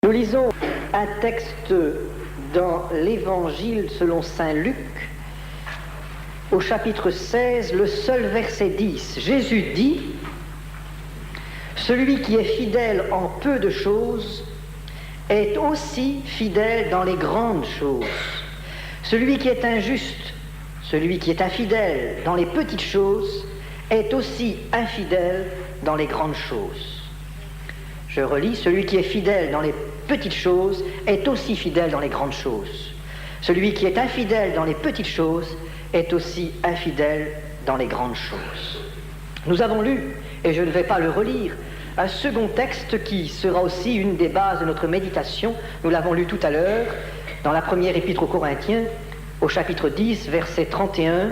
Nous lisons un texte dans l'Évangile selon saint Luc, au chapitre 16, le seul verset 10. Jésus dit : « Celui qui est fidèle en peu de choses est aussi fidèle dans les grandes choses. Celui qui est injuste, celui qui est infidèle dans les petites choses est aussi infidèle dans les grandes choses. » Je relis : celui qui est fidèle dans les petites choses est aussi fidèle dans les grandes choses. Celui qui est infidèle dans les petites choses est aussi infidèle dans les grandes choses. Nous avons lu, et je ne vais pas le relire, un second texte qui sera aussi une des bases de notre méditation. Nous l'avons lu tout à l'heure dans la première épître aux Corinthiens, au chapitre 10, verset 31,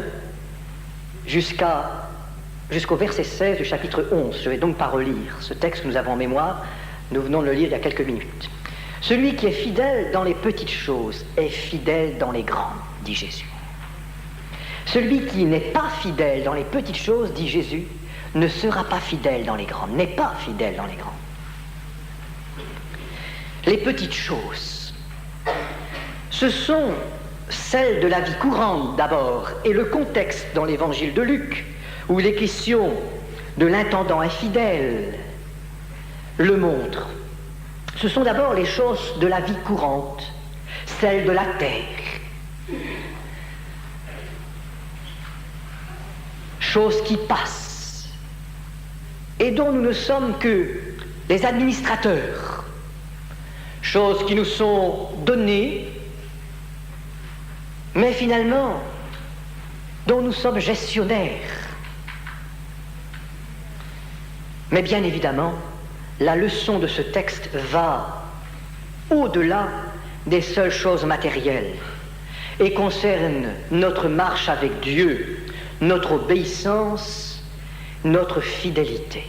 jusqu'au verset 16 du chapitre 11. Je ne vais donc pas relire ce texte que nous avons en mémoire. Nous venons de le lire il y a quelques minutes. Celui qui est fidèle dans les petites choses est fidèle dans les grandes, dit Jésus. Celui qui n'est pas fidèle dans les petites choses, dit Jésus, ne sera pas fidèle dans les grandes, n'est pas fidèle dans les grandes. Les petites choses, ce sont celles de la vie courante d'abord, et le contexte dans l'évangile de Luc, où il est question de l'intendant infidèle, le montre. Ce sont d'abord les choses de la vie courante, celles de la terre, choses qui passent et dont nous ne sommes que les administrateurs, choses qui nous sont données, mais finalement dont nous sommes gestionnaires. Mais bien évidemment, la leçon de ce texte va au-delà des seules choses matérielles et concerne notre marche avec Dieu, notre obéissance, notre fidélité.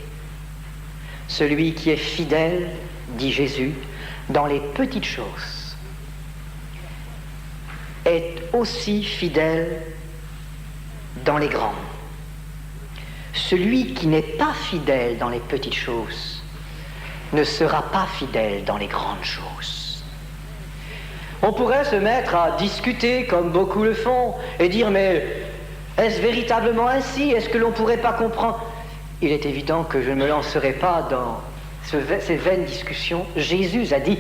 Celui qui est fidèle, dit Jésus, dans les petites choses, est aussi fidèle dans les grandes. Celui qui n'est pas fidèle dans les petites choses ne sera pas fidèle dans les grandes choses. On pourrait se mettre à discuter, comme beaucoup le font, et dire : mais est-ce véritablement ainsi ? Est-ce que l'on ne pourrait pas comprendre ? Il est évident que je ne me lancerai pas dans ces vaines discussions. Jésus a dit.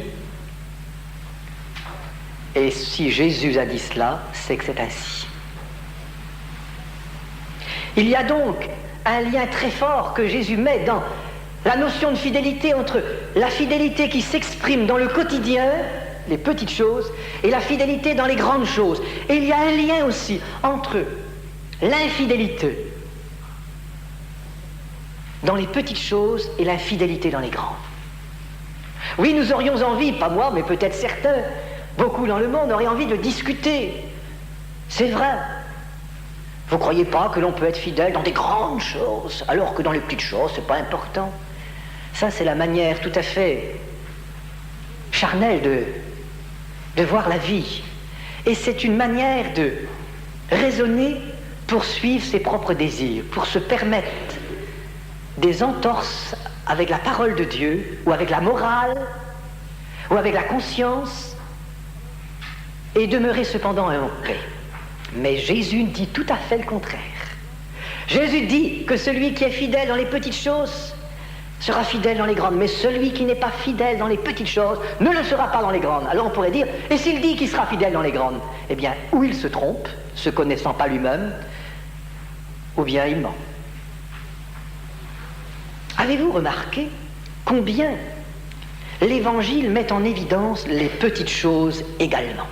Et si Jésus a dit cela, c'est que c'est ainsi. Il y a donc un lien très fort que Jésus met dans la notion de fidélité, entre la fidélité qui s'exprime dans le quotidien, les petites choses, et la fidélité dans les grandes choses. Et il y a un lien aussi entre l'infidélité dans les petites choses et l'infidélité dans les grandes. Oui, nous aurions envie, pas moi, mais peut-être certains, beaucoup dans le monde, auraient envie de discuter. C'est vrai. Vous ne croyez pas que l'on peut être fidèle dans des grandes choses, alors que dans les petites choses, ce n'est pas important? Ça, c'est la manière tout à fait charnelle de voir la vie. Et c'est une manière de raisonner pour suivre ses propres désirs, pour se permettre des entorses avec la parole de Dieu, ou avec la morale, ou avec la conscience, et demeurer cependant en paix. Mais Jésus dit tout à fait le contraire. Jésus dit que celui qui est fidèle dans les petites choses sera fidèle dans les grandes, mais celui qui n'est pas fidèle dans les petites choses ne le sera pas dans les grandes. Alors on pourrait dire, et s'il dit qu'il sera fidèle dans les grandes, eh bien, ou il se trompe, se connaissant pas lui-même, ou bien il ment. Avez-vous remarqué combien l'Évangile met en évidence les petites choses également ?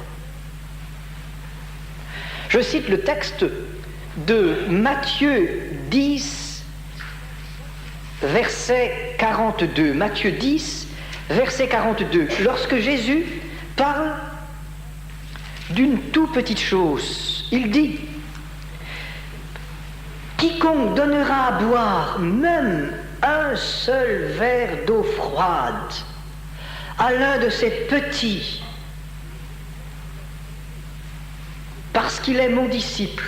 Je cite le texte de Matthieu 10, verset 42. Matthieu 10, verset 42. Lorsque Jésus parle d'une toute petite chose, il dit : « Quiconque donnera à boire même un seul verre d'eau froide à l'un de ces petits, parce qu'il est mon disciple,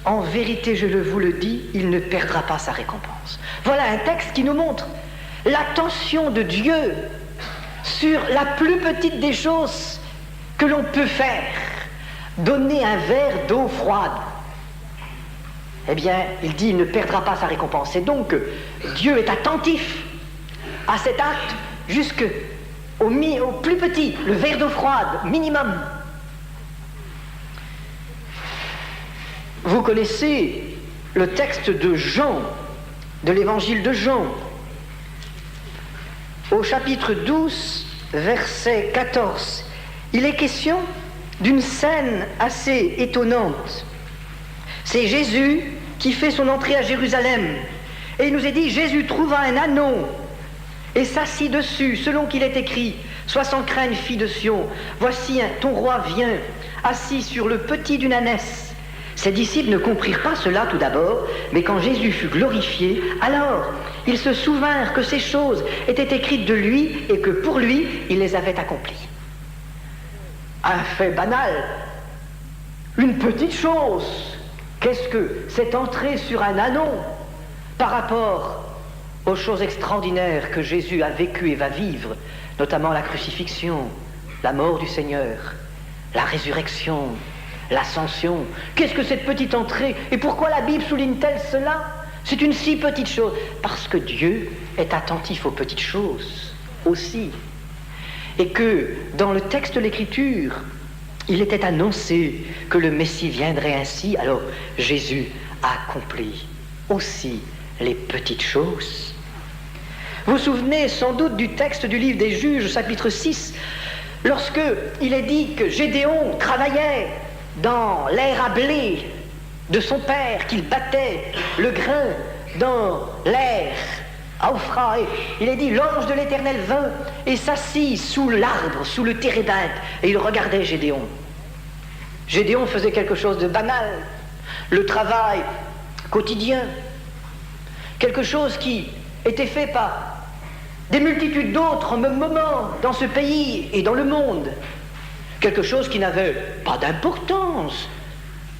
en vérité, je vous le dis, il ne perdra pas sa récompense. » Voilà un texte qui nous montre l'attention de Dieu sur la plus petite des choses que l'on peut faire, donner un verre d'eau froide. Eh bien, il dit, il ne perdra pas sa récompense. Et donc, Dieu est attentif à cet acte jusqu'au plus petit, le verre d'eau froide, minimum. Vous connaissez le texte de Jean, de l'évangile de Jean, au chapitre 12, verset 14. Il est question d'une scène assez étonnante. C'est Jésus qui fait son entrée à Jérusalem. Et il nous est dit, Jésus trouva un ânon et s'assit dessus, selon qu'il est écrit, « Sois sans crainte, fille de Sion, voici ton roi vient, assis sur le petit d'une ânesse. » Ses disciples ne comprirent pas cela tout d'abord, mais quand Jésus fut glorifié, alors ils se souvinrent que ces choses étaient écrites de lui et que pour lui, il les avait accomplies. Un fait banal, une petite chose. Qu'est-ce que cette entrée sur un ânon par rapport aux choses extraordinaires que Jésus a vécues et va vivre, notamment la crucifixion, la mort du Seigneur, la résurrection, l'ascension. Qu'est-ce que cette petite entrée? Et pourquoi la Bible souligne-t-elle cela? C'est une si petite chose. Parce que Dieu est attentif aux petites choses aussi. Et que dans le texte de l'Écriture, il était annoncé que le Messie viendrait ainsi. Alors Jésus a accompli aussi les petites choses. Vous vous souvenez sans doute du texte du livre des Juges, chapitre 6, lorsque il est dit que Gédéon travaillait dans l'air à blé de son père, qu'il battait le grain dans l'air à Ophra. Et il est dit, l'ange de l'Éternel vint et s'assit sous l'arbre, sous le térébinthe, et il regardait Gédéon. Gédéon faisait quelque chose de banal, le travail quotidien, quelque chose qui était fait par des multitudes d'autres en même moment dans ce pays et dans le monde, quelque chose qui n'avait pas d'importance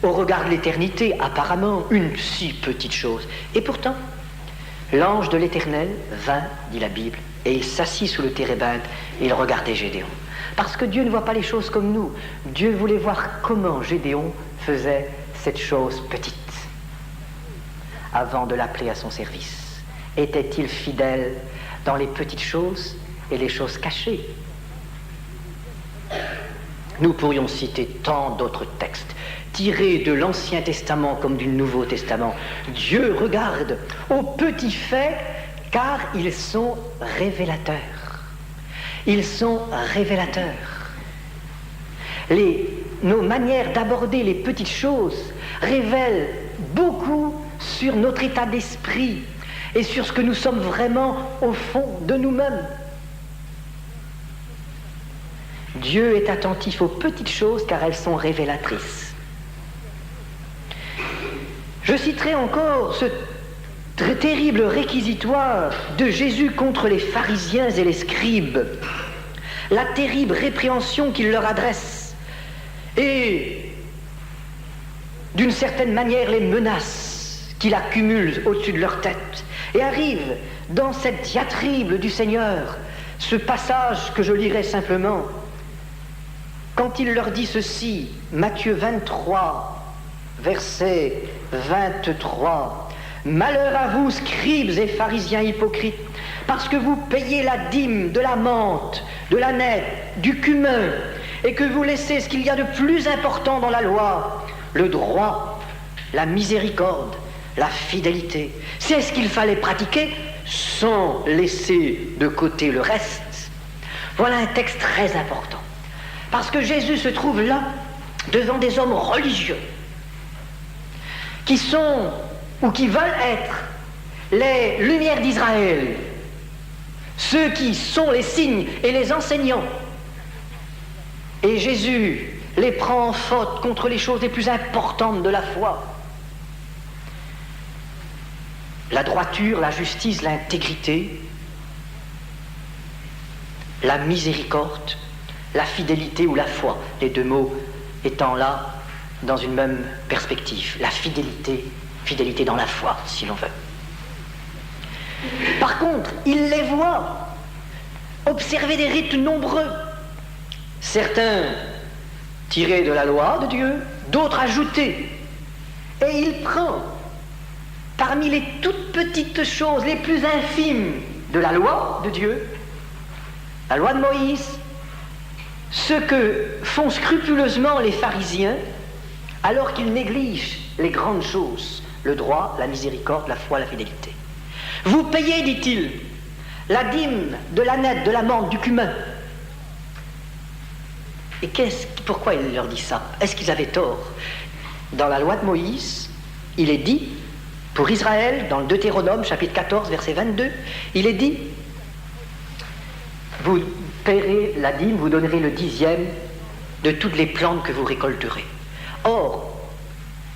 au regard de l'éternité, apparemment une si petite chose. Et pourtant, l'ange de l'Éternel vint, dit la Bible, et il s'assit sous le térébinthe et il regardait Gédéon. Parce que Dieu ne voit pas les choses comme nous. Dieu voulait voir comment Gédéon faisait cette chose petite avant de l'appeler à son service. Était-il fidèle dans les petites choses et les choses cachées? Nous pourrions citer tant d'autres textes, tirés de l'Ancien Testament comme du Nouveau Testament. Dieu regarde aux petits faits, car ils sont révélateurs. Ils sont révélateurs. Nos manières d'aborder les petites choses révèlent beaucoup sur notre état d'esprit et sur ce que nous sommes vraiment au fond de nous-mêmes. Dieu est attentif aux petites choses car elles sont révélatrices. Je citerai encore ce terrible réquisitoire de Jésus contre les pharisiens et les scribes, la terrible répréhension qu'il leur adresse et d'une certaine manière les menaces qu'il accumule au-dessus de leur tête. Et arrive dans cette diatribe du Seigneur ce passage que je lirai simplement. Quand il leur dit ceci, Matthieu 23, verset 23, « Malheur à vous, scribes et pharisiens hypocrites, parce que vous payez la dîme de la menthe, de la nette, du cumin, et que vous laissez ce qu'il y a de plus important dans la loi, le droit, la miséricorde, la fidélité. C'est ce qu'il fallait pratiquer sans laisser de côté le reste. » Voilà un texte très important. Parce que Jésus se trouve là, devant des hommes religieux, qui sont, ou qui veulent être, les lumières d'Israël, ceux qui sont les signes et les enseignants. Et Jésus les prend en faute contre les choses les plus importantes de la foi. La droiture, la justice, l'intégrité, la miséricorde, la fidélité ou la foi, les deux mots étant là dans une même perspective. La fidélité, fidélité dans la foi, si l'on veut. Par contre, il les voit observaient des rites nombreux, certains tirés de la loi de Dieu, d'autres ajoutés. Et il prend, parmi les toutes petites choses, les plus infimes de la loi de Dieu, la loi de Moïse, ce que font scrupuleusement les pharisiens, alors qu'ils négligent les grandes choses, le droit, la miséricorde, la foi, la fidélité. Vous payez, dit-il, la dîme de l'ânette, de la menthe, du cumin. Et pourquoi il leur dit ça? Est-ce qu'ils avaient tort? Dans la loi de Moïse, il est dit, pour Israël, dans le Deutéronome, chapitre 14, verset 22, il est dit, vous paierez la dîme, vous donnerez le 10e de toutes les plantes que vous récolterez. Or,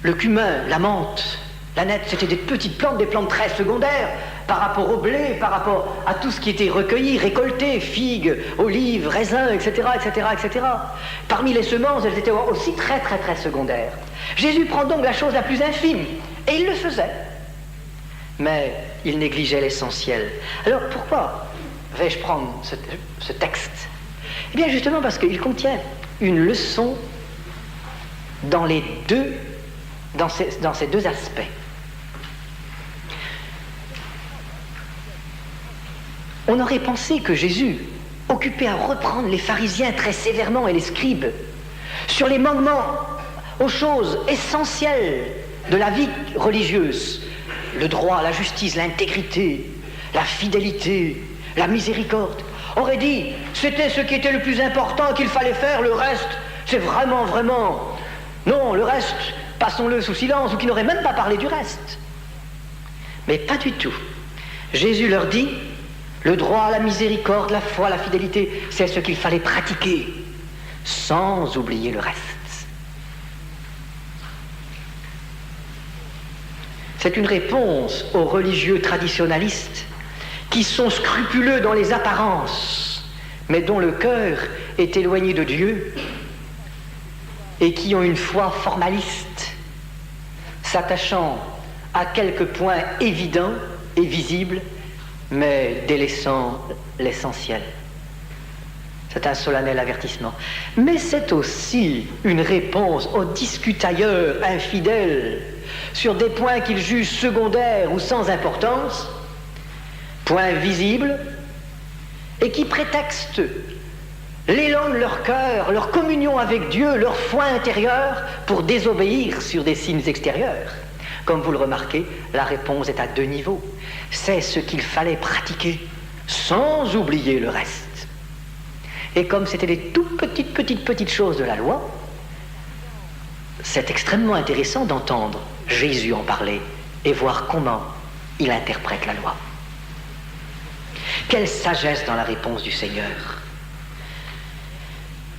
le cumin, la menthe, l'ânette, c'était des petites plantes, des plantes très secondaires par rapport au blé, par rapport à tout ce qui était recueilli, récolté, figues, olives, raisins, etc., etc., etc. Parmi les semences, elles étaient aussi très, très, très secondaires. Jésus prend donc la chose la plus infime, et il le faisait. Mais il négligeait l'essentiel. Alors pourquoi vais-je prendre ce texte? Eh bien justement parce qu'il contient une leçon dans ces deux aspects. On aurait pensé que Jésus, occupé à reprendre les pharisiens très sévèrement et les scribes sur les manquements aux choses essentielles de la vie religieuse, le droit, la justice, l'intégrité, la fidélité, la miséricorde, aurait dit c'était ce qui était le plus important qu'il fallait faire, le reste c'est vraiment, vraiment... Non, le reste, passons-le sous silence, ou qui n'aurait même pas parlé du reste. Mais pas du tout. Jésus leur dit, le droit, la miséricorde, la foi, la fidélité, c'est ce qu'il fallait pratiquer, sans oublier le reste. C'est une réponse aux religieux traditionalistes qui sont scrupuleux dans les apparences, mais dont le cœur est éloigné de Dieu, et qui ont une foi formaliste, s'attachant à quelques points évidents et visibles, mais délaissant l'essentiel. C'est un solennel avertissement. Mais c'est aussi une réponse aux discutailleurs infidèles sur des points qu'ils jugent secondaires ou sans importance, points visibles, et qui prétextent l'élan de leur cœur, leur communion avec Dieu, leur foi intérieure pour désobéir sur des signes extérieurs. Comme vous le remarquez, la réponse est à deux niveaux. C'est ce qu'il fallait pratiquer, sans oublier le reste. Et comme c'était des toutes petites choses de la loi, c'est extrêmement intéressant d'entendre Jésus en parler et voir comment il interprète la loi. Quelle sagesse dans la réponse du Seigneur!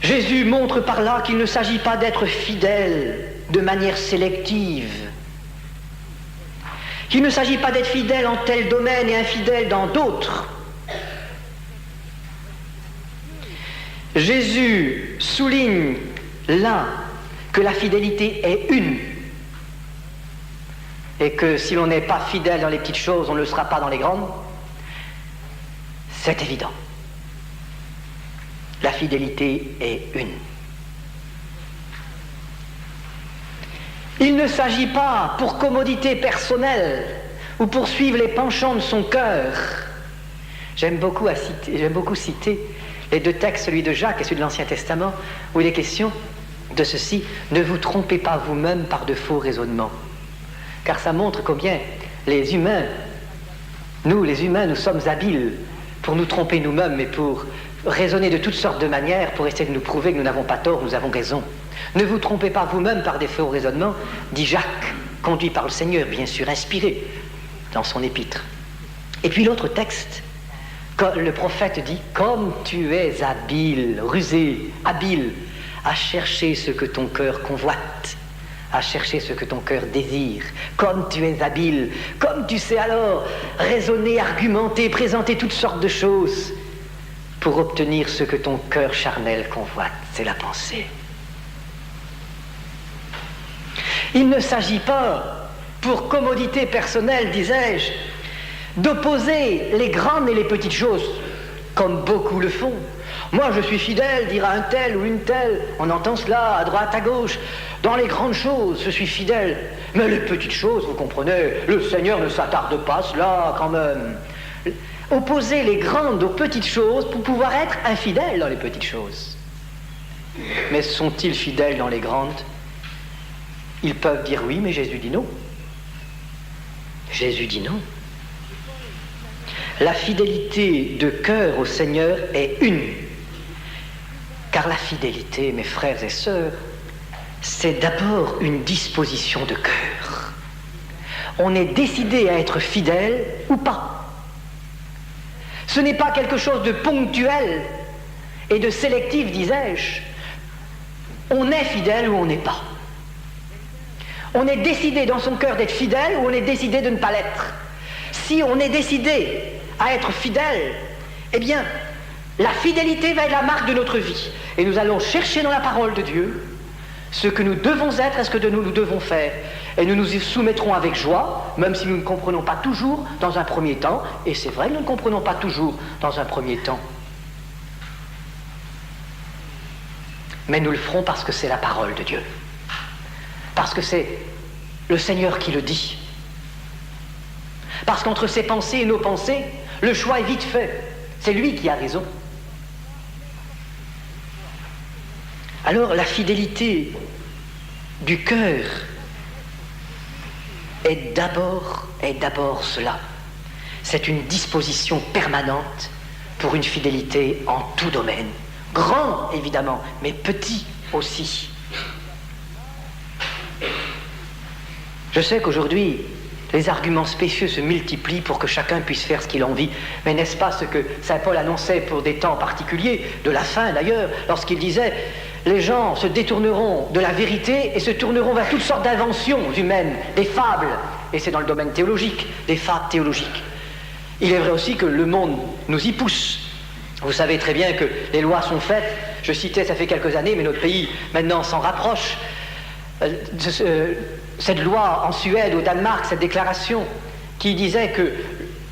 Jésus montre par là qu'il ne s'agit pas d'être fidèle de manière sélective, qu'il ne s'agit pas d'être fidèle en tel domaine et infidèle dans d'autres. Jésus souligne là que la fidélité est une, et que si l'on n'est pas fidèle dans les petites choses, on ne le sera pas dans les grandes. C'est évident. La fidélité est une. Il ne s'agit pas, pour commodité personnelle ou pour suivre les penchants de son cœur. J'aime beaucoup citer les deux textes, celui de Jacques et celui de l'Ancien Testament, où il est question de ceci: ne vous trompez pas vous-même par de faux raisonnements. Car ça montre combien les humains, nous sommes habiles pour nous tromper nous-mêmes et pour raisonner de toutes sortes de manières pour essayer de nous prouver que nous n'avons pas tort, nous avons raison. Ne vous trompez pas vous-même par des faux raisonnements, dit Jacques, conduit par le Seigneur, bien sûr, inspiré dans son épître. Et puis l'autre texte, le prophète dit, comme tu es habile, rusé, habile, à chercher ce que ton cœur convoite, à chercher ce que ton cœur désire, comme tu es habile, comme tu sais alors raisonner, argumenter, présenter toutes sortes de choses pour obtenir ce que ton cœur charnel convoite, c'est la pensée. Il ne s'agit pas, pour commodité personnelle, disais-je, d'opposer les grandes et les petites choses. comme beaucoup le font. Moi, je suis fidèle, dira un tel ou une telle. On entend cela à droite, à gauche. Dans les grandes choses, je suis fidèle. Mais les petites choses, vous comprenez, le Seigneur ne s'attarde pas à cela, quand même. Opposer les grandes aux petites choses pour pouvoir être infidèle dans les petites choses. Mais sont-ils fidèles dans les grandes? Ils peuvent dire oui, mais Jésus dit non. Jésus dit non. La fidélité de cœur au Seigneur est une. Car la fidélité, mes frères et sœurs, c'est d'abord une disposition de cœur. On est décidé à être fidèle ou pas. Ce n'est pas quelque chose de ponctuel et de sélectif, disais-je. On est fidèle ou on n'est pas. On est décidé dans son cœur d'être fidèle ou on est décidé de ne pas l'être. Si on est décidé à être fidèle, eh bien, la fidélité va être la marque de notre vie. Et nous allons chercher dans la parole de Dieu ce que nous devons être et ce que nous devons faire. Et nous nous y soumettrons avec joie, même si nous ne comprenons pas toujours dans un premier temps. Et c'est vrai que nous ne comprenons pas toujours dans un premier temps. Mais nous le ferons parce que c'est la parole de Dieu. Parce que c'est le Seigneur qui le dit. Parce qu'entre ses pensées et nos pensées, le choix est vite fait. C'est lui qui a raison. Alors la fidélité du cœur est d'abord cela. C'est une disposition permanente pour une fidélité en tout domaine. Grand, évidemment, mais petit aussi. Je sais qu'aujourd'hui, les arguments spécieux se multiplient pour que chacun puisse faire ce qu'il a envie. Mais n'est-ce pas ce que saint Paul annonçait pour des temps particuliers, de la fin d'ailleurs, lorsqu'il disait « Les gens se détourneront de la vérité et se tourneront vers toutes sortes d'inventions humaines, des fables. » Et c'est dans le domaine théologique, des fables théologiques. Il est vrai aussi que le monde nous y pousse. Vous savez très bien que les lois sont faites. Je citais, ça fait quelques années, mais notre pays maintenant s'en rapproche. Cette loi en Suède, au Danemark, cette déclaration qui disait que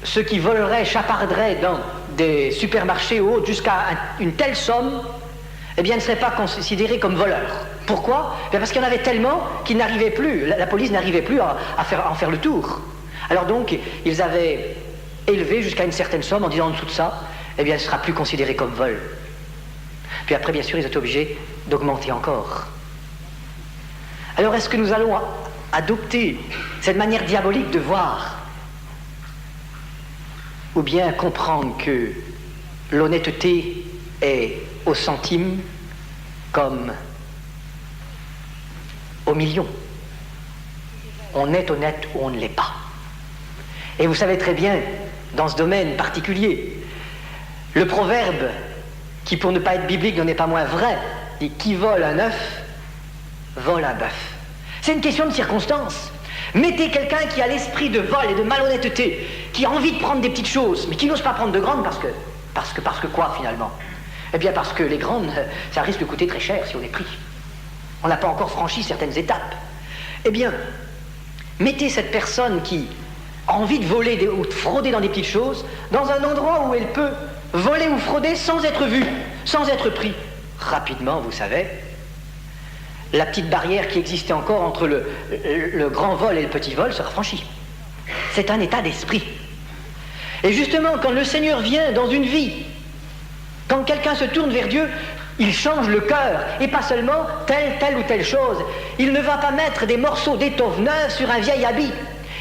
ceux qui voleraient, chaparderaient dans des supermarchés ou autres jusqu'à une telle somme, eh bien, ne seraient pas considérés comme voleurs. Pourquoi? Bien parce qu'il y en avait tellement qu'ils n'arrivaient plus, la police n'arrivait plus à en faire le tour. Alors donc, ils avaient élevé jusqu'à une certaine somme en disant en dessous de ça, eh bien, ce ne sera plus considéré comme vol. Puis après, bien sûr, ils étaient obligés d'augmenter encore. Alors, est-ce que nous allons adopter cette manière diabolique de voir, ou bien comprendre que l'honnêteté est au centime comme au million? On est honnête ou on ne l'est pas. Et vous savez très bien, dans ce domaine particulier, le proverbe, qui pour ne pas être biblique n'en est pas moins vrai, dit « Qui vole un œuf, vole un bœuf ». C'est une question de circonstance. Mettez quelqu'un qui a l'esprit de vol et de malhonnêteté, qui a envie de prendre des petites choses, mais qui n'ose pas prendre de grandes parce que quoi finalement? Eh bien parce que les grandes, ça risque de coûter très cher si on est pris. On n'a pas encore franchi certaines étapes. Eh bien, mettez cette personne qui a envie de voler ou de frauder dans des petites choses, dans un endroit où elle peut voler ou frauder sans être vue, sans être pris. Rapidement, vous savez, la petite barrière qui existait encore entre le grand vol et le petit vol sera franchie. C'est un état d'esprit. Et justement, quand le Seigneur vient dans une vie, quand quelqu'un se tourne vers Dieu, il change le cœur, et pas seulement telle ou telle chose. Il ne va pas mettre des morceaux d'étoffe neuve sur un vieil habit.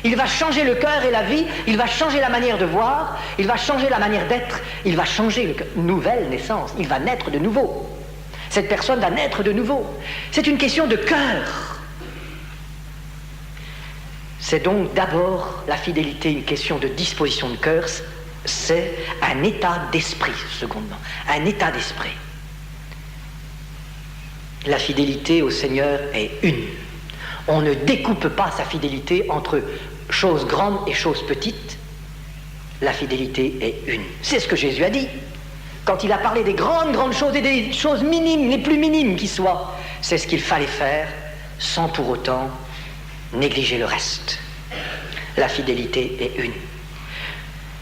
Il va changer le cœur et la vie, il va changer la manière de voir, il va changer la manière d'être, il va changer une nouvelle naissance, il va naître de nouveau. Cette personne va naître de nouveau. C'est une question de cœur. C'est donc d'abord la fidélité, une question de disposition de cœur, c'est un état d'esprit, secondement, un état d'esprit. La fidélité au Seigneur est une. On ne découpe pas sa fidélité entre choses grandes et choses petites. La fidélité est une. C'est ce que Jésus a dit. Quand il a parlé des grandes choses et des choses minimes, les plus minimes qui soient, c'est ce qu'il fallait faire sans pour autant négliger le reste. La fidélité est une.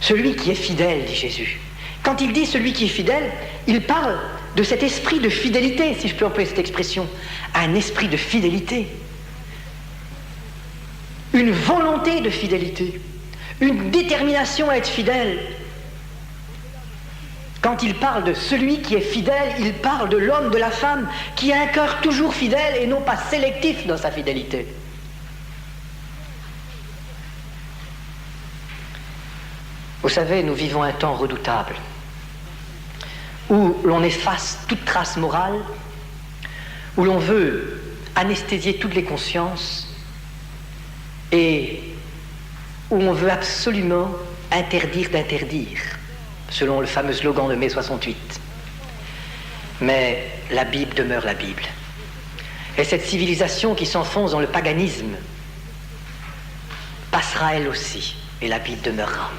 Celui qui est fidèle, dit Jésus, Quand il dit celui qui est fidèle, il parle de cet esprit de fidélité, si je peux employer cette expression, un esprit de fidélité, une volonté de fidélité, une détermination à être fidèle. Quand il parle de celui qui est fidèle, il parle de l'homme, de la femme, qui a un cœur toujours fidèle et non pas sélectif dans sa fidélité. Vous savez, nous vivons un temps redoutable, où l'on efface toute trace morale, où l'on veut anesthésier toutes les consciences et où on veut absolument interdire d'interdire, selon le fameux slogan de mai 68. Mais la Bible demeure la Bible. Et cette civilisation qui s'enfonce dans le paganisme passera elle aussi, et la Bible demeurera.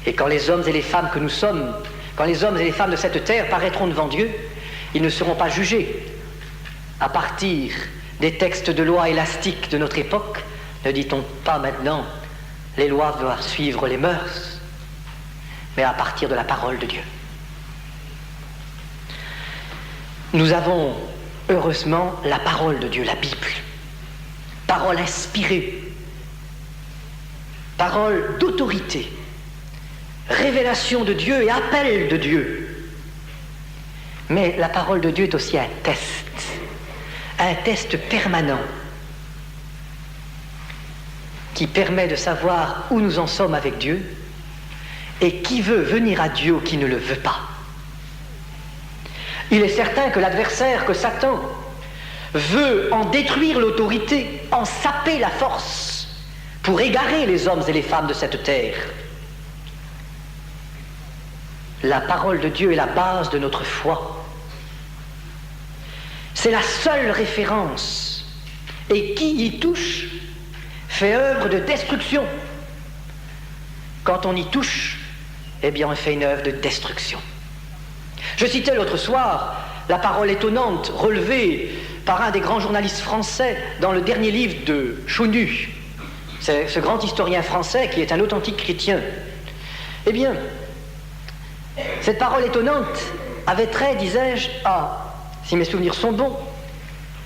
Et quand les hommes et les femmes que nous sommes, quand les hommes et les femmes de cette terre paraîtront devant Dieu, ils ne seront pas jugés à partir des textes de loi élastiques de notre époque. Ne dit-on pas maintenant les lois doivent suivre les mœurs, mais à partir de la parole de Dieu. Nous avons heureusement la parole de Dieu, la Bible, parole inspirée, parole d'autorité, révélation de Dieu et appel de Dieu. Mais la parole de Dieu est aussi un test permanent qui permet de savoir où nous en sommes avec Dieu et qui veut venir à Dieu ou qui ne le veut pas. Il est certain que l'adversaire, que Satan, veut en détruire l'autorité, en saper la force pour égarer les hommes et les femmes de cette terre. La parole de Dieu est la base de notre foi. C'est la seule référence. Et qui y touche fait œuvre de destruction. Quand on y touche, eh bien on fait une œuvre de destruction. Je citais l'autre soir la parole étonnante relevée par un des grands journalistes français dans le dernier livre de Chaunu. C'est ce grand historien français qui est un authentique chrétien. Eh bien, cette parole étonnante avait trait, disais-je, à, si mes souvenirs sont bons,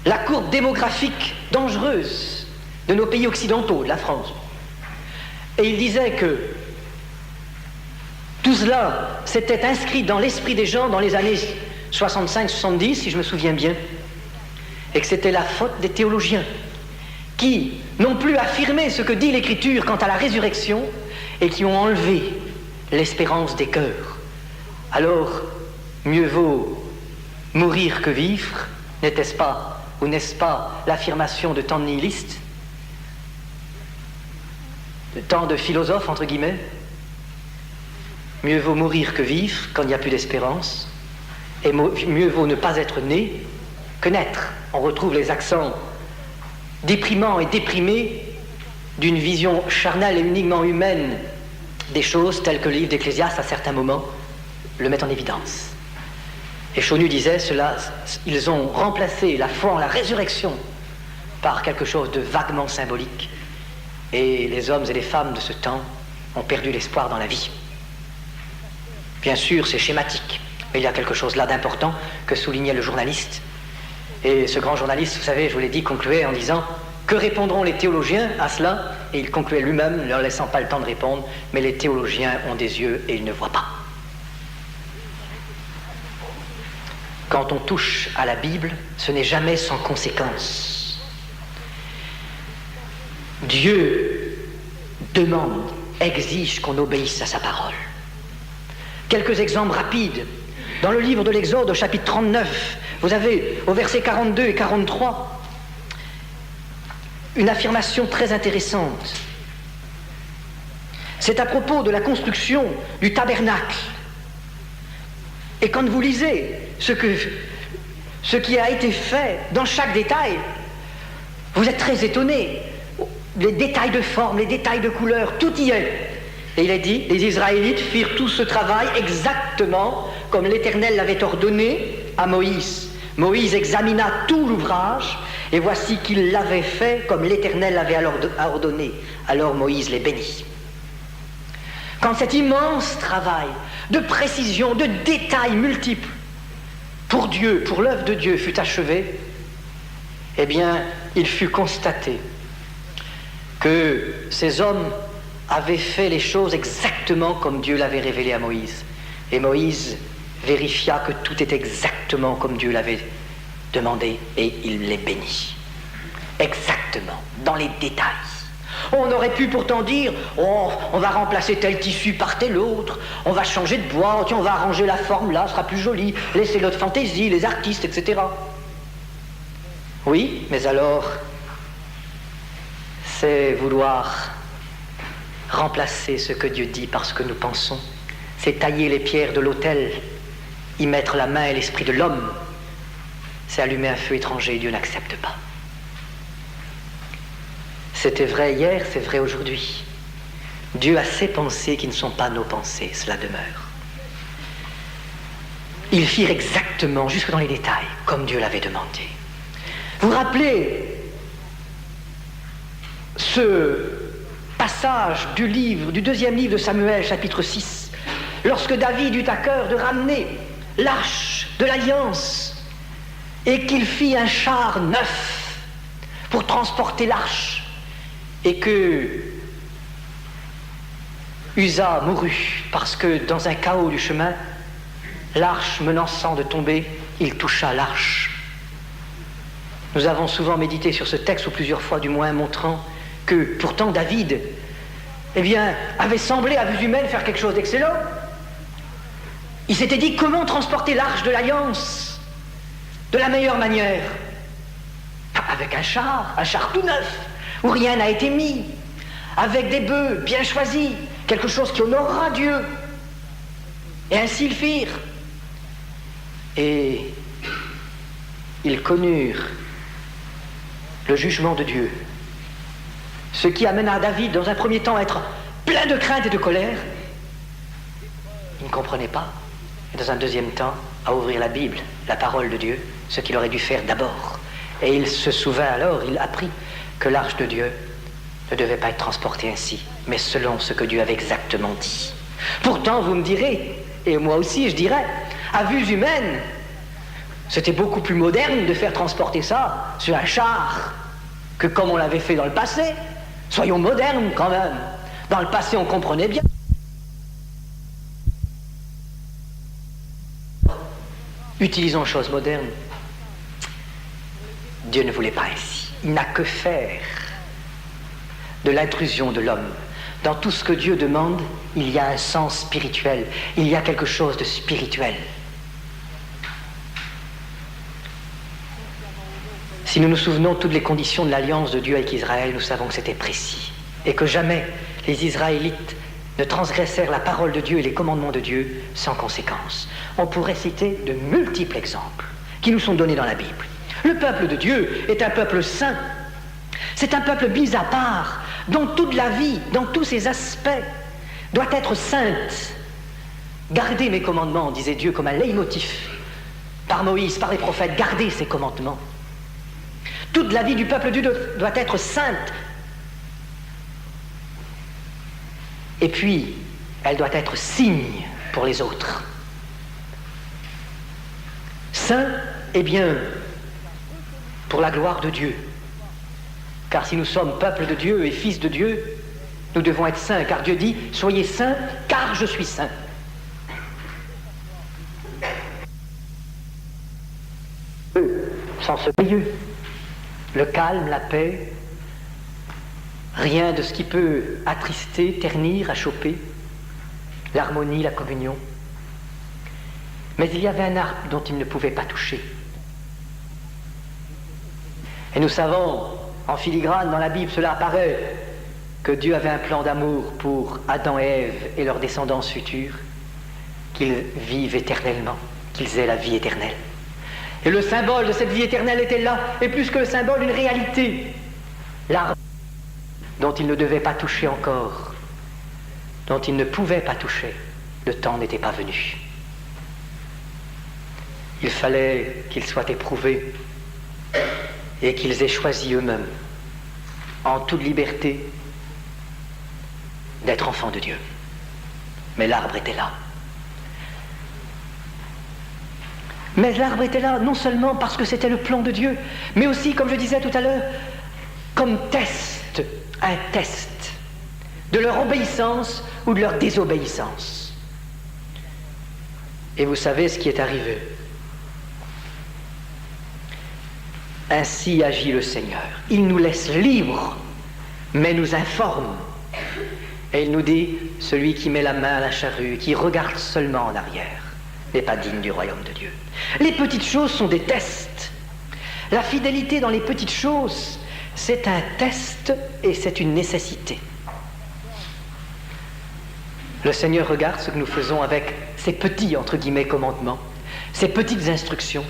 la courbe démographique dangereuse de nos pays occidentaux, de la France. Et il disait que tout cela s'était inscrit dans l'esprit des gens dans les années 65-70, si je me souviens bien, et que c'était la faute des théologiens qui n'ont plus affirmé ce que dit l'Écriture quant à la résurrection et qui ont enlevé l'espérance des cœurs. Alors, mieux vaut mourir que vivre, n'était-ce pas, ou n'est-ce pas, l'affirmation de tant de nihilistes, de tant de philosophes, entre guillemets. Mieux vaut mourir que vivre quand il n'y a plus d'espérance, et mieux vaut ne pas être né que naître. On retrouve les accents déprimants et déprimés d'une vision charnelle et uniquement humaine des choses telles que le livre d'Ecclésiaste, à certains moments, le met en évidence. Et Chaunu disait, ils ont remplacé la foi en la résurrection par quelque chose de vaguement symbolique. Et les hommes et les femmes de ce temps ont perdu l'espoir dans la vie. Bien sûr, c'est schématique, mais il y a quelque chose là d'important que soulignait le journaliste. Et ce grand journaliste, vous savez, je vous l'ai dit, concluait en disant « Que répondront les théologiens à cela ?» Et il concluait lui-même, ne leur laissant pas le temps de répondre, « Mais les théologiens ont des yeux et ils ne voient pas. » Quand on touche à la Bible, ce n'est jamais sans conséquence. Dieu demande, exige qu'on obéisse à sa parole. Quelques exemples rapides. Dans le livre de l'Exode, au chapitre 39, vous avez au verset 42 et 43 une affirmation très intéressante. C'est à propos de la construction du tabernacle. Et quand vous lisez ce qui a été fait dans chaque détail, vous êtes très étonnés. Les détails de forme, les détails de couleur, tout y est. Et il est dit, les Israélites firent tout ce travail exactement comme l'Éternel l'avait ordonné à Moïse. Moïse examina tout l'ouvrage, et voici qu'il l'avait fait comme l'Éternel l'avait ordonné. Alors Moïse les bénit. quand cet immense travail de précision, de détails multiples pour Dieu, pour l'œuvre de Dieu fut achevé, eh bien, il fut constaté que ces hommes avaient fait les choses exactement comme Dieu l'avait révélé à Moïse. Et Moïse vérifia que tout était exactement comme Dieu l'avait demandé et il les bénit. Exactement, dans les détails. On aurait pu pourtant dire, oh, on va remplacer tel tissu par tel autre, on va changer de bois, tiens, on va arranger la forme là, ce sera plus joli, laissez l'autre fantaisie, les artistes, etc. Oui, mais alors, c'est vouloir remplacer ce que Dieu dit par ce que nous pensons. C'est tailler les pierres de l'autel, y mettre la main et l'esprit de l'homme. C'est allumer un feu étranger, Dieu n'accepte pas. C'était vrai hier, c'est vrai aujourd'hui. Dieu a ses pensées qui ne sont pas nos pensées, cela demeure. Ils firent exactement, jusque dans les détails, comme Dieu l'avait demandé. Vous vous rappelez ce passage du deuxième livre de Samuel, chapitre 6, lorsque David eut à cœur de ramener l'arche de l'alliance et qu'il fit un char neuf pour transporter l'arche et que Uza mourut parce que dans un chaos du chemin, l'arche menaçant de tomber, il toucha l'arche. Nous avons souvent médité sur ce texte, ou plusieurs fois du moins, montrant que pourtant David, eh bien, avait semblé à vue humaine faire quelque chose d'excellent. Il s'était dit comment transporter l'arche de l'alliance de la meilleure manière. Avec un char tout neuf, où rien n'a été mis, avec des bœufs bien choisis, quelque chose qui honorera Dieu. Et ainsi ils firent. Et ils connurent le jugement de Dieu, ce qui amena David dans un premier temps à être plein de crainte et de colère. Il ne comprenait pas. Et dans un deuxième temps, à ouvrir la Bible, la parole de Dieu, ce qu'il aurait dû faire d'abord. Et il se souvint alors, il apprit que l'arche de Dieu ne devait pas être transportée ainsi, mais selon ce que Dieu avait exactement dit. Pourtant, vous me direz, et moi aussi je dirais, à vue humaine, c'était beaucoup plus moderne de faire transporter ça sur un char que comme on l'avait fait dans le passé. Soyons modernes quand même. Dans le passé, on comprenait bien. Utilisons choses modernes. Dieu ne voulait pas ainsi. Il n'a que faire de l'intrusion de l'homme. Dans tout ce que Dieu demande, il y a un sens spirituel. Il y a quelque chose de spirituel. Si nous nous souvenons de toutes les conditions de l'alliance de Dieu avec Israël, nous savons que c'était précis. Et que jamais les Israélites ne transgressèrent la parole de Dieu et les commandements de Dieu sans conséquence. On pourrait citer de multiples exemples qui nous sont donnés dans la Bible. Le peuple de Dieu est un peuple saint. C'est un peuple mis à part, dont toute la vie, dans tous ses aspects, doit être sainte. Gardez mes commandements, disait Dieu comme un leitmotiv. Par Moïse, par les prophètes, gardez ces commandements. Toute la vie du peuple de Dieu doit être sainte. Et puis, elle doit être signe pour les autres. Saint, eh bien, pour la gloire de Dieu. Car si nous sommes peuple de Dieu et fils de Dieu, nous devons être saints, car Dieu dit « Soyez saints, car je suis saint ». Sans ce milieu, le calme, la paix, rien de ce qui peut attrister, ternir, achoper, l'harmonie, la communion. Mais il y avait un arbre dont il ne pouvait pas toucher. Et nous savons, en filigrane dans la Bible, cela apparaît, que Dieu avait un plan d'amour pour Adam et Ève et leurs descendants futurs, qu'ils vivent éternellement, qu'ils aient la vie éternelle. Et le symbole de cette vie éternelle était là, et plus que le symbole, une réalité. L'arbre dont il ne devait pas toucher encore, dont il ne pouvait pas toucher, le temps n'était pas venu. Il fallait qu'ils soient éprouvés et qu'ils aient choisi eux-mêmes, en toute liberté, d'être enfants de Dieu. Mais l'arbre était là. Mais l'arbre était là non seulement parce que c'était le plan de Dieu, mais aussi, comme je disais tout à l'heure, comme test, un test de leur obéissance ou de leur désobéissance. Et vous savez ce qui est arrivé. Ainsi agit le Seigneur. Il nous laisse libres, mais nous informe. Et il nous dit, celui qui met la main à la charrue, qui regarde seulement en arrière, n'est pas digne du royaume de Dieu. Les petites choses sont des tests. La fidélité dans les petites choses, c'est un test et c'est une nécessité. Le Seigneur regarde ce que nous faisons avec ces petits, entre guillemets, commandements, ces petites instructions.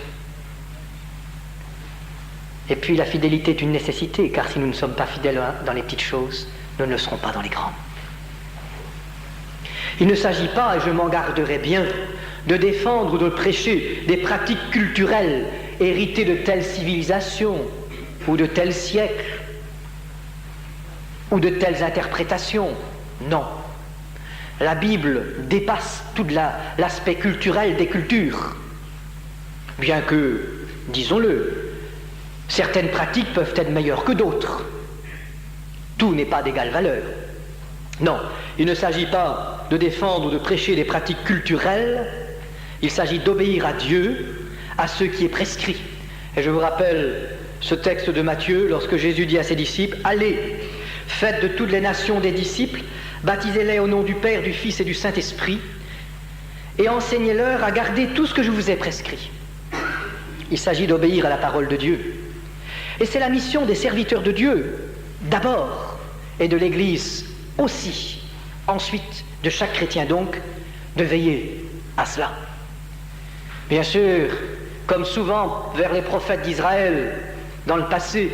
Et puis la fidélité est une nécessité, car si nous ne sommes pas fidèles dans les petites choses, nous ne le serons pas dans les grandes. Il ne s'agit pas, et je m'en garderai bien, de défendre ou de prêcher des pratiques culturelles héritées de telle civilisation ou de tel siècle ou de telles interprétations. Non. La Bible dépasse tout l'aspect culturel des cultures. Bien que, disons-le, certaines pratiques peuvent être meilleures que d'autres. Tout n'est pas d'égale valeur. Non, il ne s'agit pas de défendre ou de prêcher des pratiques culturelles, il s'agit d'obéir à Dieu, à ce qui est prescrit. Et je vous rappelle ce texte de Matthieu, lorsque Jésus dit à ses disciples, « Allez, faites de toutes les nations des disciples, baptisez-les au nom du Père, du Fils et du Saint-Esprit, et enseignez-leur à garder tout ce que je vous ai prescrit. » Il s'agit d'obéir à la parole de Dieu. Et c'est la mission des serviteurs de Dieu, d'abord, et de l'Église aussi, ensuite, de chaque chrétien donc, de veiller à cela. Bien sûr, comme souvent vers les prophètes d'Israël dans le passé,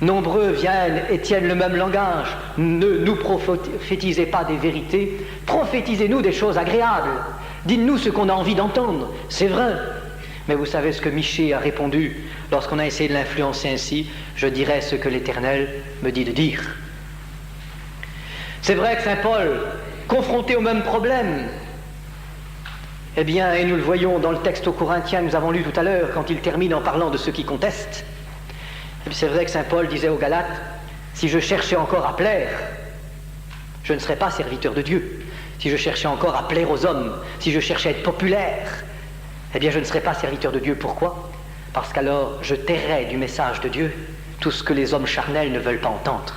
nombreux viennent et tiennent le même langage. Ne nous prophétisez pas des vérités, prophétisez-nous des choses agréables. Dites-nous ce qu'on a envie d'entendre, c'est vrai. Mais vous savez ce que Michée a répondu lorsqu'on a essayé de l'influencer ainsi, je dirai ce que l'Éternel me dit de dire. C'est vrai que Saint Paul, confronté au même problème, eh bien, et nous le voyons dans le texte aux Corinthiens, nous avons lu tout à l'heure, quand il termine en parlant de ceux qui contestent, c'est vrai que Saint Paul disait aux Galates, si je cherchais encore à plaire, je ne serais pas serviteur de Dieu. Si je cherchais encore à plaire aux hommes, si je cherchais à être populaire, eh bien je ne serais pas serviteur de Dieu. Pourquoi ? Parce qu'alors je tairais du message de Dieu tout ce que les hommes charnels ne veulent pas entendre.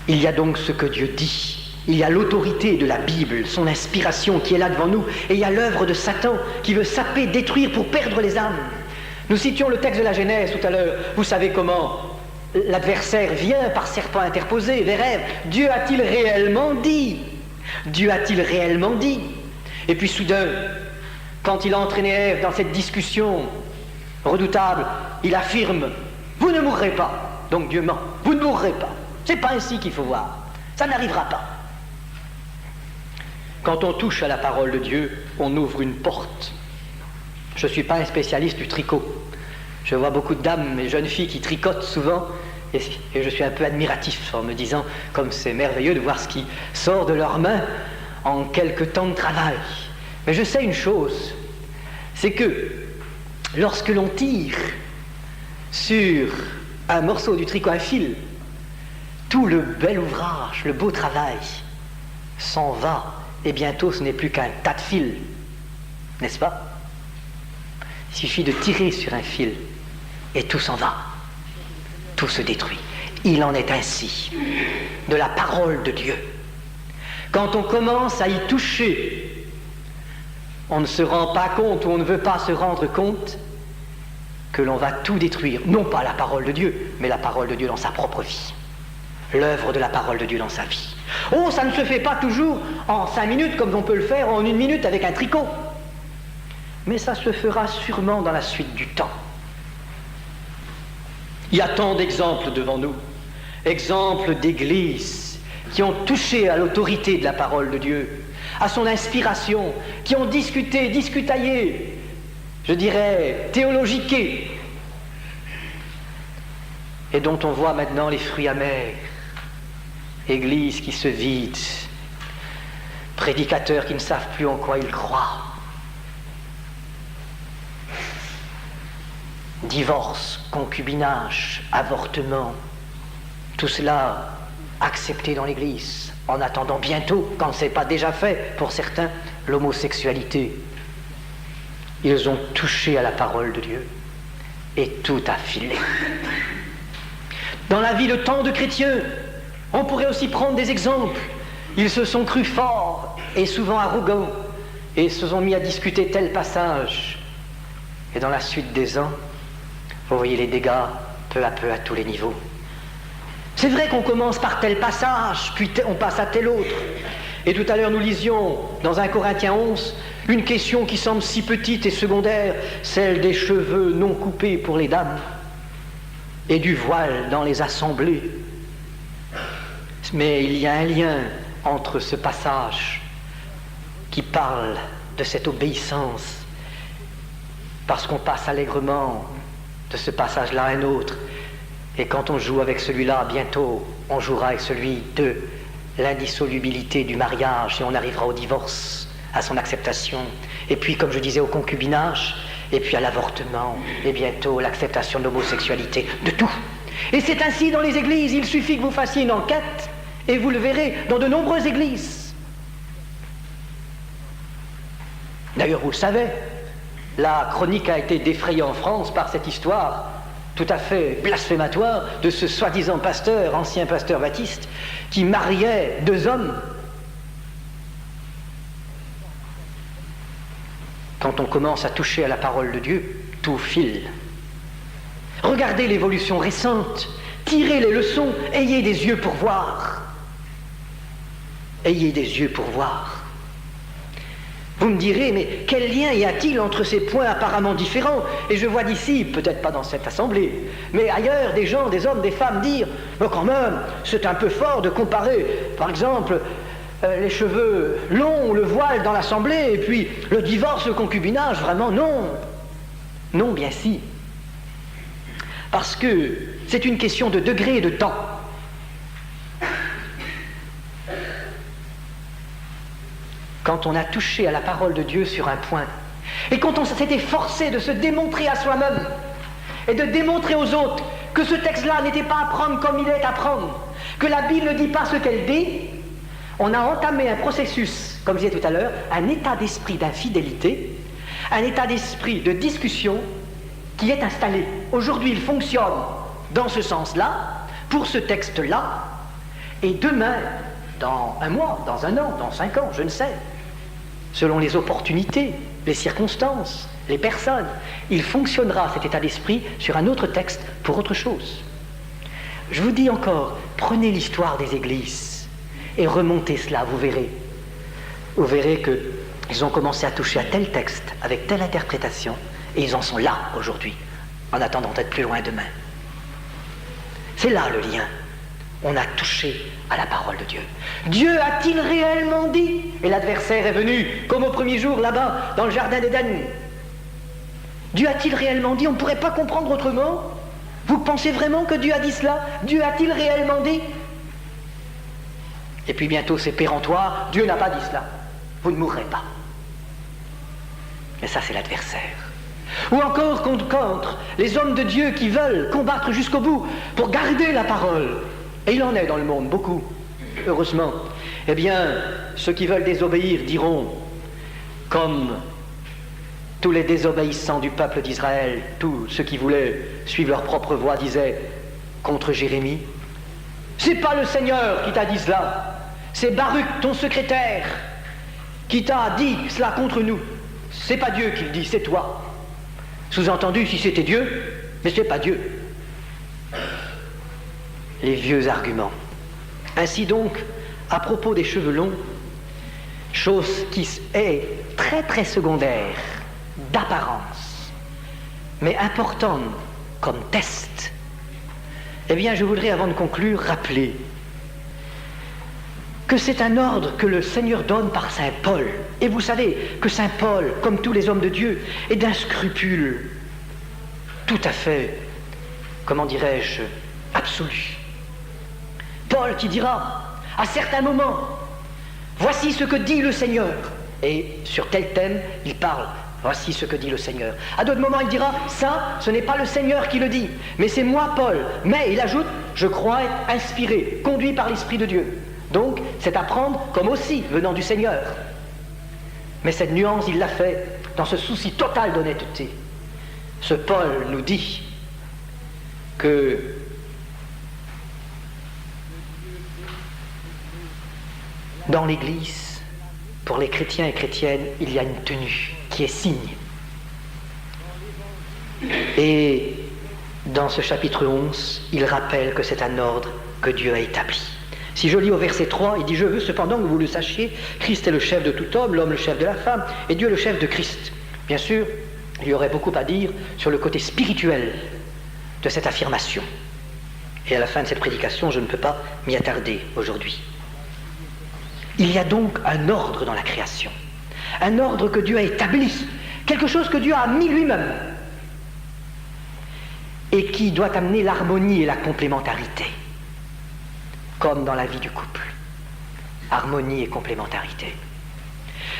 Il y a donc ce que Dieu dit. Il y a l'autorité de la Bible, son inspiration qui est là devant nous, et il y a l'œuvre de Satan qui veut saper, détruire pour perdre les âmes. Nous citions le texte de la Genèse tout à l'heure. Vous savez comment l'adversaire vient par serpent interposé vers Ève. Dieu a-t-il réellement dit ? Dieu a-t-il réellement dit ? Et puis soudain, quand il a entraîné Ève dans cette discussion redoutable, il affirme « Vous ne mourrez pas ». Donc Dieu ment. « Vous ne mourrez pas ». C'est pas ainsi qu'il faut voir. Ça n'arrivera pas. Quand on touche à la parole de Dieu, on ouvre une porte. Je ne suis pas un spécialiste du tricot. Je vois beaucoup de dames et jeunes filles qui tricotent souvent, et je suis un peu admiratif en me disant, comme c'est merveilleux de voir ce qui sort de leurs mains en quelques temps de travail. Mais je sais une chose, c'est que lorsque l'on tire sur un morceau du tricot, un fil, tout le bel ouvrage, le beau travail s'en va, et bientôt ce n'est plus qu'un tas de fils, n'est-ce pas ? Il suffit de tirer sur un fil et tout s'en va, tout se détruit. Il en est ainsi de la parole de Dieu. Quand on commence à y toucher, on ne se rend pas compte ou on ne veut pas se rendre compte que l'on va tout détruire. Non pas la parole de Dieu, mais la parole de Dieu dans sa propre vie. L'œuvre de la parole de Dieu dans sa vie. Oh, ça ne se fait pas toujours en 5 minutes comme on peut le faire en 1 minute avec un tricot. Mais ça se fera sûrement dans la suite du temps. Il y a tant d'exemples devant nous, exemples d'églises qui ont touché à l'autorité de la parole de Dieu, à son inspiration, qui ont discuté, discutaillé, je dirais théologiqué, et dont on voit maintenant les fruits amers. Église qui se vide, prédicateurs qui ne savent plus en quoi ils croient, divorce, concubinage, avortement, tout cela accepté dans l'Église, en attendant bientôt, quand ce n'est pas déjà fait pour certains, l'homosexualité. Ils ont touché à la parole de Dieu et tout a filé. Dans la vie de tant de chrétiens, on pourrait aussi prendre des exemples. Ils se sont crus forts et souvent arrogants et se sont mis à discuter tel passage. Et dans la suite des ans, vous voyez les dégâts peu à peu à tous les niveaux. C'est vrai qu'on commence par tel passage, puis on passe à tel autre. Et tout à l'heure nous lisions dans 1 Corinthiens 11 une question qui semble si petite et secondaire, celle des cheveux non coupés pour les dames et du voile dans les assemblées. Mais il y a un lien entre ce passage qui parle de cette obéissance, parce qu'on passe allègrement de ce passage-là à un autre, et quand on joue avec celui-là, bientôt on jouera avec celui de l'indissolubilité du mariage, et on arrivera au divorce, à son acceptation, et puis comme je disais au concubinage, et puis à l'avortement, et bientôt l'acceptation de l'homosexualité, de tout. Et c'est ainsi dans les églises. Il suffit que vous fassiez une enquête et vous le verrez dans de nombreuses églises. D'ailleurs, vous le savez, la chronique a été défrayée en France par cette histoire tout à fait blasphématoire de ce soi-disant pasteur, ancien pasteur baptiste, qui mariait 2 hommes. Quand on commence à toucher à la parole de Dieu, tout file. Regardez l'évolution récente, tirez les leçons, ayez des yeux pour voir. Ayez des yeux pour voir. Vous me direz, mais quel lien y a-t-il entre ces points apparemment différents? Et je vois d'ici, peut-être pas dans cette assemblée, mais ailleurs, des gens, des hommes, des femmes dire, mais quand même, c'est un peu fort de comparer, par exemple, les cheveux longs, le voile dans l'assemblée, et puis le divorce, le concubinage, vraiment non. Non, bien si. Parce que c'est une question de degré et de temps. Quand on a touché à la parole de Dieu sur un point, et quand on s'était forcé de se démontrer à soi-même, et de démontrer aux autres que ce texte-là n'était pas à prendre comme il est à prendre, que la Bible ne dit pas ce qu'elle dit, on a entamé un processus, comme je disais tout à l'heure, un état d'esprit d'infidélité, un état d'esprit de discussion qui est installé. Aujourd'hui, il fonctionne dans ce sens-là, pour ce texte-là, et demain, dans 1 mois, dans 1 an, dans 5 ans, je ne sais, selon les opportunités, les circonstances, les personnes, il fonctionnera cet état d'esprit sur un autre texte pour autre chose. Je vous dis encore, prenez l'histoire des églises et remontez cela, vous verrez. Vous verrez qu'ils ont commencé à toucher à tel texte, avec telle interprétation, et ils en sont là aujourd'hui, en attendant d'être plus loin demain. C'est là le lien. On a touché à la parole de Dieu. Dieu a-t-il réellement dit? Et l'adversaire est venu, comme au premier jour là-bas, dans le jardin d'Éden. Dieu a-t-il réellement dit? On ne pourrait pas comprendre autrement. Vous pensez vraiment que Dieu a dit cela? Dieu a-t-il réellement dit? Et puis bientôt c'est péremptoire, Dieu n'a pas dit cela. Vous ne mourrez pas. Mais ça c'est l'adversaire. Ou encore contre les hommes de Dieu qui veulent combattre jusqu'au bout pour garder la parole. Et il en est dans le monde, beaucoup, heureusement. Eh bien, ceux qui veulent désobéir diront, comme tous les désobéissants du peuple d'Israël, tous ceux qui voulaient suivre leur propre voie disaient contre Jérémie, c'est pas le Seigneur qui t'a dit cela, c'est Baruch, ton secrétaire, qui t'a dit cela contre nous. C'est pas Dieu qui le dit, c'est toi. Sous-entendu, si c'était Dieu, mais c'est pas Dieu. Les vieux arguments. Ainsi donc, à propos des cheveux longs, chose qui est très très secondaire d'apparence, mais importante comme test, eh bien je voudrais avant de conclure rappeler que c'est un ordre que le Seigneur donne par saint Paul. Et vous savez que saint Paul, comme tous les hommes de Dieu, est d'un scrupule tout à fait, comment dirais-je, absolu. Paul qui dira, à certains moments. Voici ce que dit le Seigneur. Et sur tel thème, il parle. Voici ce que dit le Seigneur. À d'autres moments, il dira, ça, ce n'est pas le Seigneur qui le dit, mais c'est moi, Paul. Mais, il ajoute, je crois être inspiré, conduit par l'Esprit de Dieu. Donc, c'est à prendre comme aussi venant du Seigneur. Mais cette nuance, il l'a fait dans ce souci total d'honnêteté. Ce Paul nous dit que dans l'Église, pour les chrétiens et chrétiennes, il y a une tenue qui est signe. Et dans ce chapitre 11, il rappelle que c'est un ordre que Dieu a établi. Si je lis au verset 3, il dit « Je veux cependant que vous le sachiez, Christ est le chef de tout homme, l'homme le chef de la femme, et Dieu le chef de Christ. » Bien sûr, il y aurait beaucoup à dire sur le côté spirituel de cette affirmation. Et à la fin de cette prédication, je ne peux pas m'y attarder aujourd'hui. Il y a donc un ordre dans la création, un ordre que Dieu a établi, quelque chose que Dieu a mis lui-même, et qui doit amener l'harmonie et la complémentarité, comme dans la vie du couple. Harmonie et complémentarité.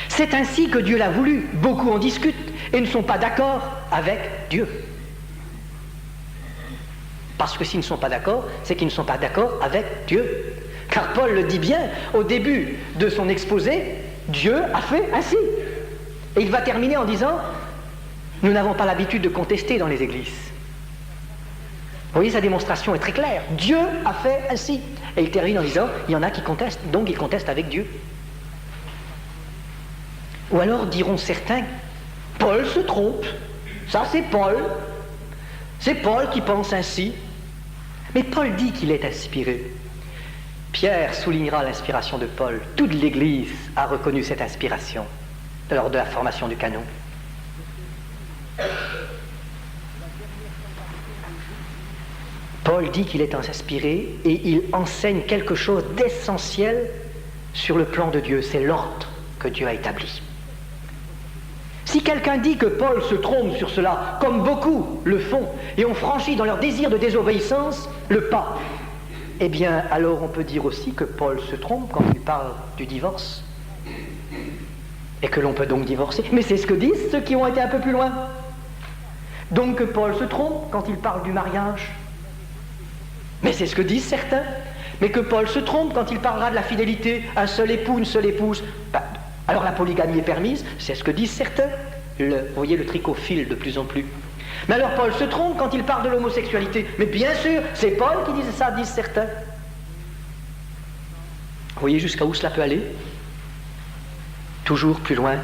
C'est ainsi que Dieu l'a voulu. Beaucoup en discutent et ne sont pas d'accord avec Dieu. Parce que s'ils ne sont pas d'accord, c'est qu'ils ne sont pas d'accord avec Dieu. Car Paul le dit bien au début de son exposé, Dieu a fait ainsi. Et il va terminer en disant, nous n'avons pas l'habitude de contester dans les églises. Vous voyez, sa démonstration est très claire. Dieu a fait ainsi. Et il termine en disant, il y en a qui contestent, donc ils contestent avec Dieu. Ou alors diront certains, Paul se trompe. Ça c'est Paul. C'est Paul qui pense ainsi. Mais Paul dit qu'il est inspiré. Pierre soulignera l'inspiration de Paul. Toute l'Église a reconnu cette inspiration lors de la formation du canon. Paul dit qu'il est inspiré et il enseigne quelque chose d'essentiel sur le plan de Dieu. C'est l'ordre que Dieu a établi. Si quelqu'un dit que Paul se trompe sur cela, comme beaucoup le font, et ont franchi dans leur désir de désobéissance le pas, eh bien, alors on peut dire aussi que Paul se trompe quand il parle du divorce, et que l'on peut donc divorcer. Mais c'est ce que disent ceux qui ont été un peu plus loin. Donc que Paul se trompe quand il parle du mariage. Mais c'est ce que disent certains. Mais que Paul se trompe quand il parlera de la fidélité, un seul époux, une seule épouse. Alors la polygamie est permise, c'est ce que disent certains. Vous voyez, le tricot file de plus en plus. Mais alors Paul se trompe quand il parle de l'homosexualité. Mais bien sûr, c'est Paul qui disait ça, disent certains. Vous voyez jusqu'à où cela peut aller? Toujours plus loin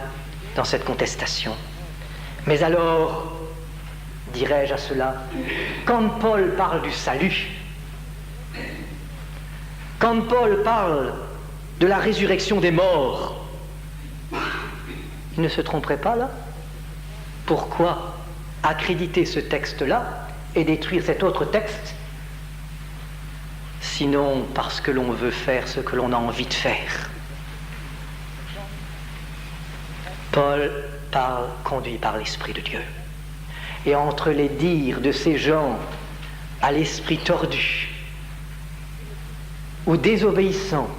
dans cette contestation. Mais alors, dirais-je à cela, quand Paul parle du salut, quand Paul parle de la résurrection des morts, il ne se tromperait pas là? Pourquoi accréditer ce texte-là et détruire cet autre texte? Sinon parce que l'on veut faire ce que l'on a envie de faire. Paul parle conduit par l'Esprit de Dieu. Et entre les dires de ces gens à l'esprit tordu ou désobéissant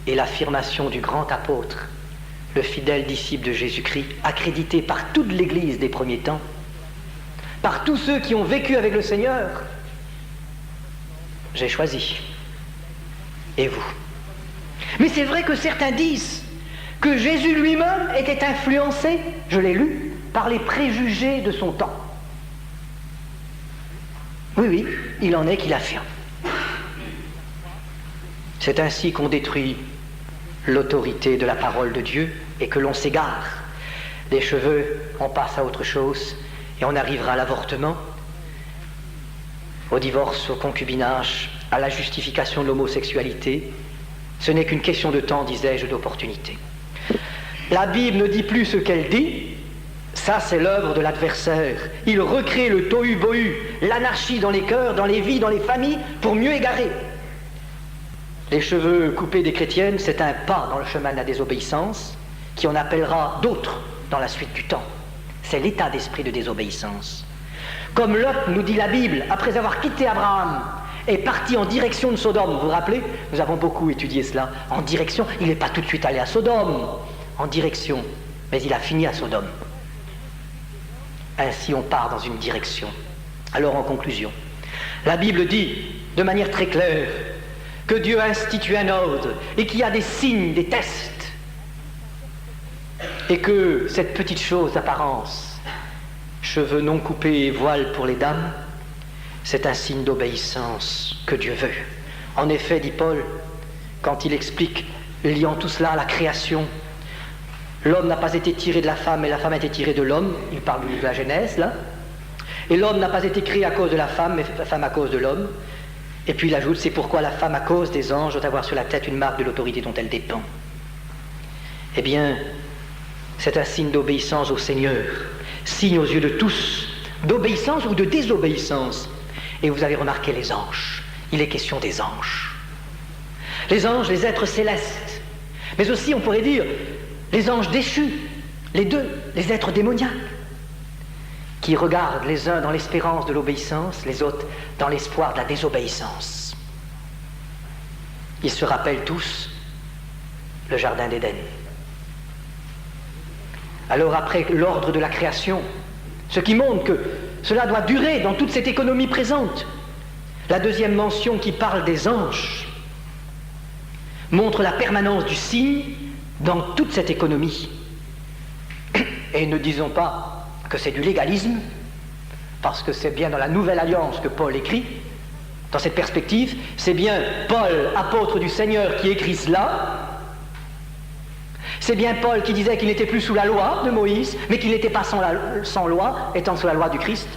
et l'affirmation du grand apôtre, le fidèle disciple de Jésus-Christ, accrédité par toute l'Église des premiers temps, par tous ceux qui ont vécu avec le Seigneur, j'ai choisi. Et vous? Mais c'est vrai que certains disent que Jésus lui-même était influencé, je l'ai lu, par les préjugés de son temps. Oui, oui, il en est qui l'affirme. C'est ainsi qu'on détruit l'autorité de la parole de Dieu et que l'on s'égare. Les cheveux, on passe à autre chose et on arrivera à l'avortement, au divorce, au concubinage, à la justification de l'homosexualité. Ce n'est qu'une question de temps, disais-je, d'opportunité. La Bible ne dit plus ce qu'elle dit. Ça, c'est l'œuvre de l'adversaire. Il recrée le tohu-bohu, l'anarchie dans les cœurs, dans les vies, dans les familles, pour mieux égarer. Les cheveux coupés des chrétiennes, c'est un pas dans le chemin de la désobéissance qui en appellera d'autres dans la suite du temps. C'est l'état d'esprit de désobéissance. Comme Lot, nous dit la Bible, après avoir quitté Abraham est parti en direction de Sodome. Vous vous rappelez? Nous avons beaucoup étudié cela. En direction, il n'est pas tout de suite allé à Sodome. En direction, mais il a fini à Sodome. Ainsi, on part dans une direction. Alors, en conclusion, la Bible dit, de manière très claire, que Dieu a institué un ordre et qu'il y a des signes, des tests, et que cette petite chose d'apparence, cheveux non coupés et voile pour les dames, c'est un signe d'obéissance que Dieu veut. En effet, dit Paul, quand il explique, liant tout cela à la création, l'homme n'a pas été tiré de la femme, mais la femme a été tirée de l'homme. Il parle de la Genèse, là. Et l'homme n'a pas été créé à cause de la femme, mais la femme à cause de l'homme. Et puis il ajoute, c'est pourquoi la femme, à cause des anges, doit avoir sur la tête une marque de l'autorité dont elle dépend. Eh bien, c'est un signe d'obéissance au Seigneur, signe aux yeux de tous, d'obéissance ou de désobéissance. Et vous avez remarqué les anges. Il est question des anges. Les anges, les êtres célestes. Mais aussi, on pourrait dire, les anges déchus, les deux, les êtres démoniaques, qui regardent les uns dans l'espérance de l'obéissance, les autres dans l'espoir de la désobéissance. Ils se rappellent tous le jardin d'Éden. Alors après l'ordre de la création, ce qui montre que cela doit durer dans toute cette économie présente. La deuxième mention qui parle des anges montre la permanence du signe dans toute cette économie. Et ne disons pas que c'est du légalisme, parce que c'est bien dans la Nouvelle Alliance que Paul écrit, dans cette perspective, c'est bien Paul, apôtre du Seigneur, qui écrit cela. C'est bien Paul qui disait qu'il n'était plus sous la loi de Moïse, mais qu'il n'était pas sans loi, étant sous la loi du Christ.